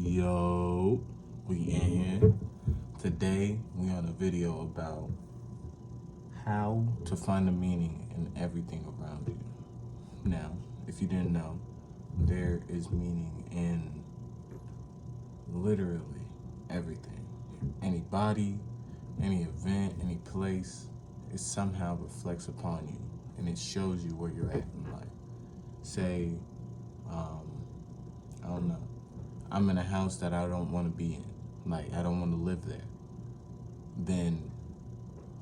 Yo, we in here. Today, we on a video about how to find the meaning in everything around you. Now, if you didn't know, there is meaning in literally everything. Any body, any event, any place, it somehow reflects upon you and it shows you where you're at in life. Say, I don't know, I'm in a house that I don't want to be in. Like, I don't want to live there. Then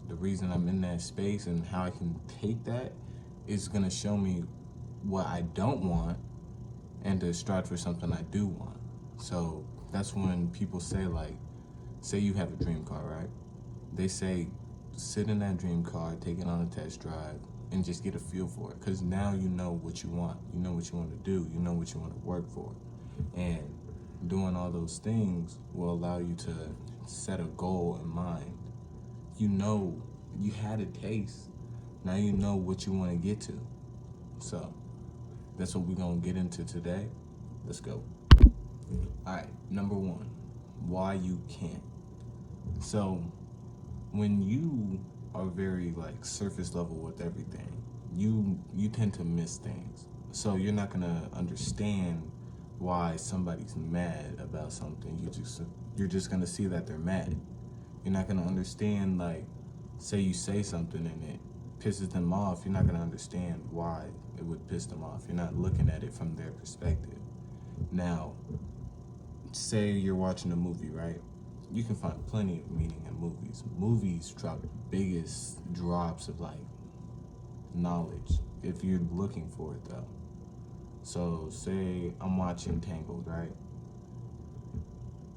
the reason I'm in that space and how I can take that is going to show me what I don't want and to strive for something I do want. So that's when people say, like, say you have a dream car, right? They say, sit in that dream car, take it on a test drive, and just get a feel for it. Because now you know what you want. You know what you want to do. You know what you want to work for. And doing all those things will allow you to set a goal in mind. You know, you had a taste. Now you know what you want to get to. So that's what we're going to get into today. Let's go. All right, number one, why you can't. So when you are very like surface level with everything, you tend to miss things. So you're not going to understand why somebody's mad about something. You're just gonna see that they're mad. You're not gonna understand, like, say you say something and it pisses them off. You're not gonna understand why it would piss them off. You're not looking at it from their perspective. Now, say you're watching a movie, right? You can find plenty of meaning in movies. Movies drop the biggest drops of like knowledge if you're looking for it though. So say I'm watching Tangled, right?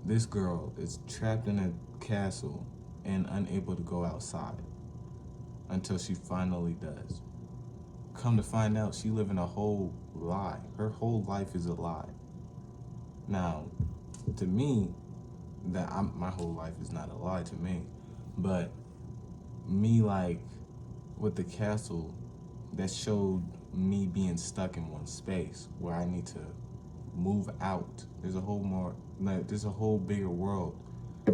This girl is trapped in a castle and unable to go outside until she finally does. Come to find out, she living a whole lie. Her whole life is a lie. Now, to me, my whole life is not a lie to me, but me, like, with the castle, that showed me being stuck in one space where I need to move out. There's a whole bigger world.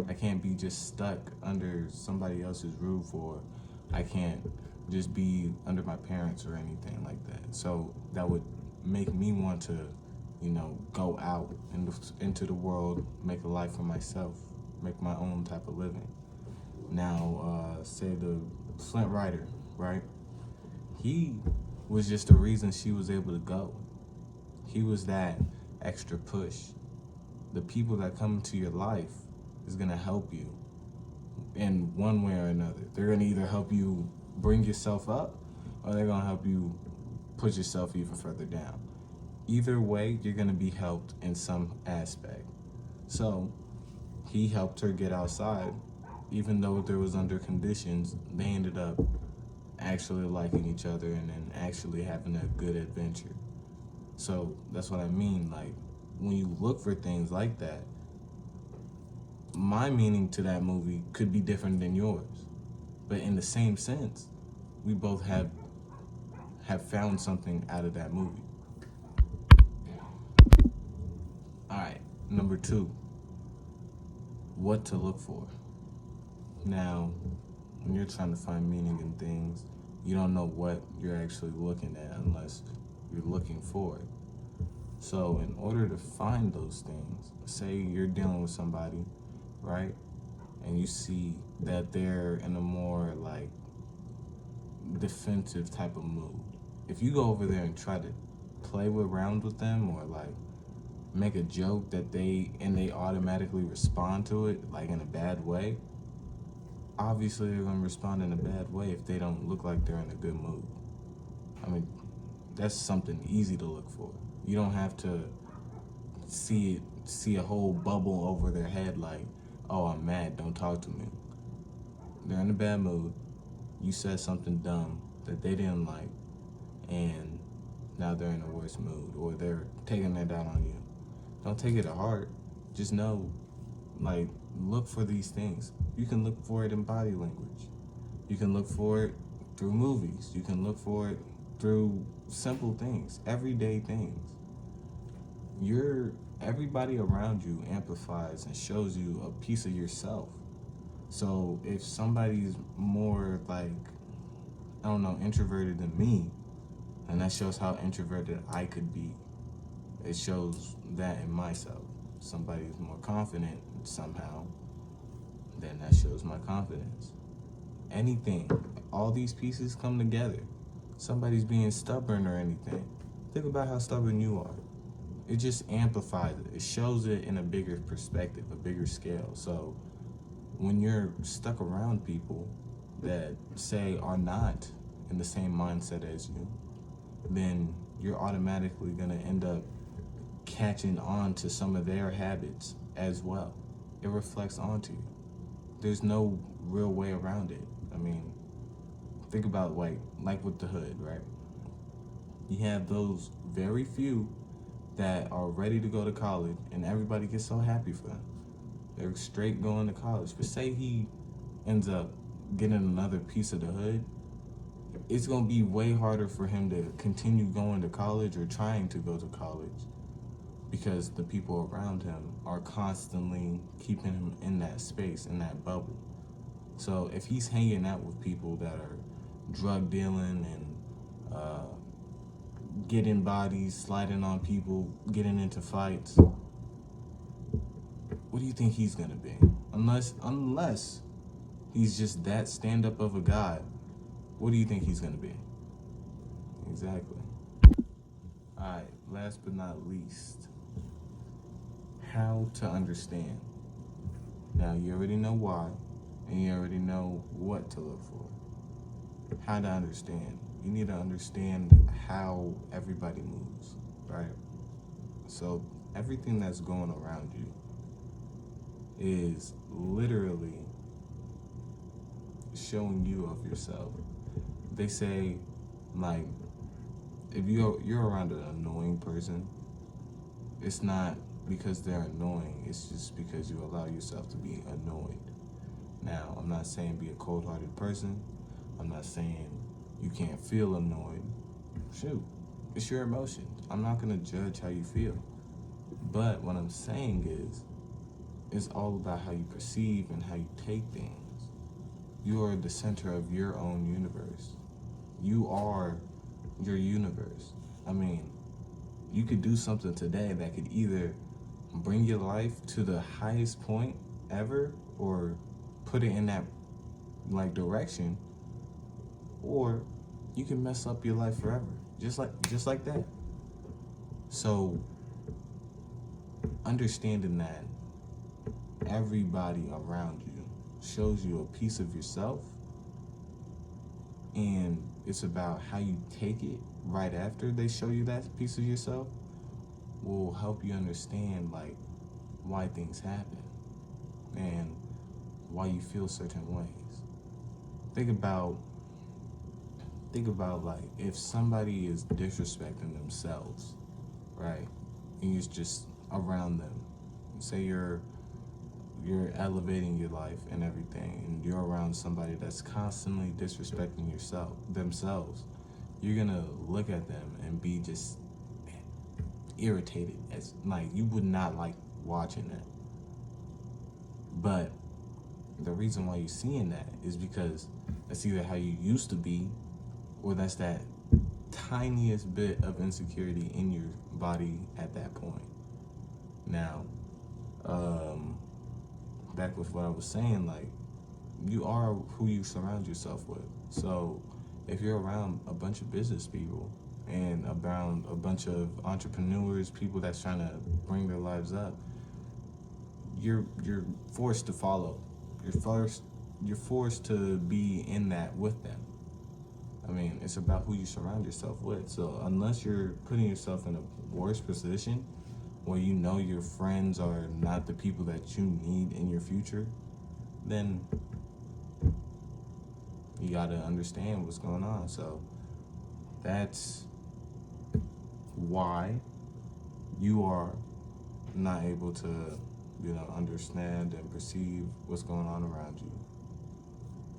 I can't be just stuck under somebody else's roof, or I can't just be under my parents or anything like that. So that would make me want to, go out into the world, make a life for myself, make my own type of living. Now, say the Flint Rider, right? He was just the reason she was able to go. He was that extra push. The people that come into your life is going to help you in one way or another. They're going to either help you bring yourself up, or they're going to help you push yourself even further down. Either way, you're going to be helped in some aspect. So he helped her get outside. Even though there was under conditions, they ended up actually liking each other and then actually having a good adventure. So that's what I mean. Like, when you look for things like that, my meaning to that movie could be different than yours. But in the same sense, we both have found something out of that movie. All right, number two, what to look for. Now, when you're trying to find meaning in things, you don't know what you're actually looking at unless you're looking for it. So in order to find those things, say you're dealing with somebody, right? And you see that they're in a more like defensive type of mood. If you go over there and try to play around with them, or like make a joke that they automatically respond to it like in a bad way, obviously they're going to respond in a bad way if they don't look like they're in a good mood. I mean, that's something easy to look for. You don't have to see a whole bubble over their head like, oh, I'm mad, don't talk to me. They're in a bad mood. You said something dumb that they didn't like, and now they're in a worse mood, or they're taking that out on you. Don't take it to heart. Just know, like, look for these things. You can look for it in body language. You can look for it through movies. You can look for it through simple things, everyday things. You're everybody around you amplifies and shows you a piece of yourself. So if somebody's more like, I don't know, introverted than me, and that shows how introverted I could be. It shows that in myself. Somebody's more confident somehow, then that shows my confidence. Anything, all these pieces come together. Somebody's being stubborn or anything. Think about how stubborn you are. It just amplifies it. It shows it in a bigger perspective, a bigger scale. So when you're stuck around people that say are not in the same mindset as you, then you're automatically going to end up catching on to some of their habits as well. It reflects onto you. There's no real way around it. I mean, think about like with the hood, right? You have those very few that are ready to go to college, and everybody gets so happy for them. They're straight going to college. But say he ends up getting another piece of the hood, it's going to be way harder for him to continue going to college or trying to go to college, because the people around him are constantly keeping him in that space, in that bubble. So if he's hanging out with people that are drug dealing and getting bodies, sliding on people, getting into fights, what do you think he's gonna be? Unless he's just that stand-up of a guy, what do you think he's gonna be? Exactly. Alright, last but not least, how to understand. Now you already know why, and you already know what to look for. How to understand. You need to understand how everybody moves, right? So everything that's going around you is literally showing you of yourself. They say, like, if you're around an annoying person, it's not because they're annoying, it's just because you allow yourself to be annoyed. Now, I'm not saying be a cold-hearted person. I'm not saying you can't feel annoyed. Shoot, it's your emotion. I'm not gonna judge how you feel. But what I'm saying is, it's all about how you perceive and how you take things. You are the center of your own universe. You are your universe. I mean, you could do something today that could either bring your life to the highest point ever or put it in that direction, or you can mess up your life forever, just like that. So understanding that everybody around you shows you a piece of yourself, and it's about how you take it right after they show you that piece of yourself, will help you understand why things happen and why you feel certain ways. Think about if somebody is disrespecting themselves, right? And you're just around them. Say you're elevating your life and everything, and you're around somebody that's constantly disrespecting themselves. You're gonna look at them and be just irritated, as you would not like watching that. But the reason why you're seeing that is because that's either how you used to be, or that's that tiniest bit of insecurity in your body at that point. Now, back with what I was saying, you are who you surround yourself with. So if you're around a bunch of business people and around a bunch of entrepreneurs, people that's trying to bring their lives up, you're forced to follow. You're forced to be in that with them. I mean, it's about who you surround yourself with. So unless you're putting yourself in a worse position where you know your friends are not the people that you need in your future, then you gotta understand what's going on. So that's why you are not able to, understand and perceive what's going on around you,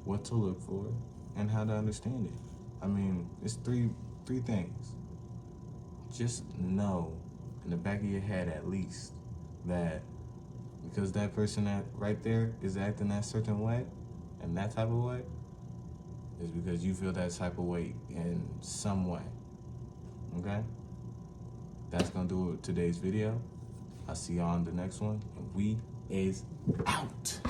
what to look for, and how to understand it. I mean, it's three things. Just know in the back of your head at least, that because that person that right there is acting that certain way and that type of way, is because you feel that type of way in some way. Okay? That's gonna do it with today's video. I'll see y'all on the next one, and we is out.